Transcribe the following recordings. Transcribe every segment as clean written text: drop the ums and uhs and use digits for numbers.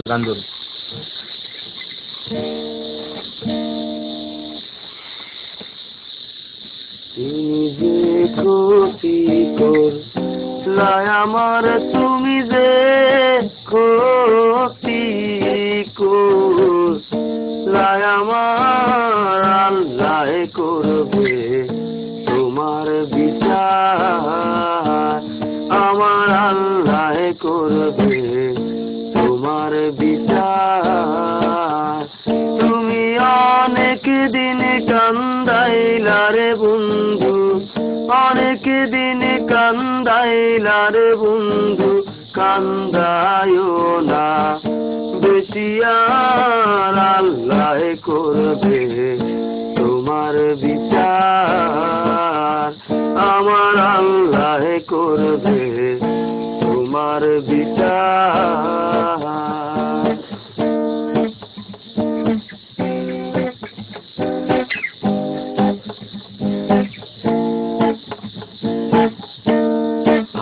গান ধরুন। তুমি যে ক্ষতি করলাই আমার, তুমি যে ক্ষতি করলাই আমার, আল্লাহ করবে তোমার বিচার, আমার আল্লাহ করবে তোমার বিচার। তুমি অনেক দিন কান্দাইলা রে বন্ধু, অনেক দিন কান্দাইলা রে বন্ধু, কান্দায়ও না বেশি আর, আল্লাহ করবে তোমার বিচার, আমার আল্লাহ করবে তোমার বিচার।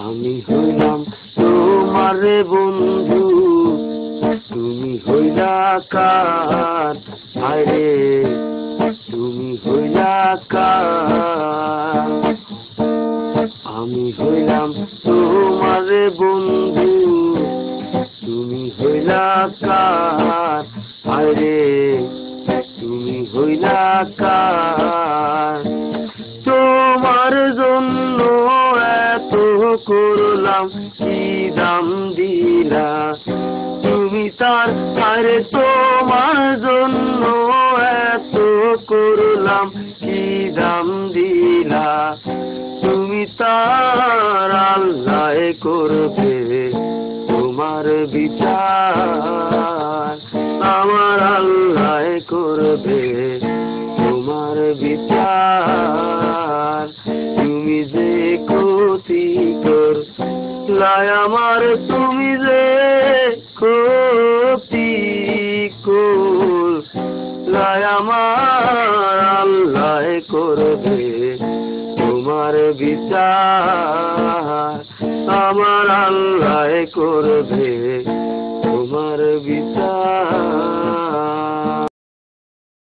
আমি হইলাম তোমার বন্ধু, তুমি হইলা কার, আরে তুমি হইলা কার। আমি হইলাম তোমার বন্ধু, তুমি হইলা কার, আরে তুমি হইলা কার। তোমার জন্য এত করলাম, কি দাম দিলা তুমি তার, আরে তোমার জন্য এত করলাম, কি দাম দিলা তুমি তার, আল্লাহ করবে তোমার বিচার, আমার আল্লাহ করবে তোমার বিচার। তুমি যে ক্ষতি করলাই আমার, তুমি যে ক্ষতি করলাই আমার, আল্লাহ করবে তোমার বিচার, আমার আল্লাহ করবে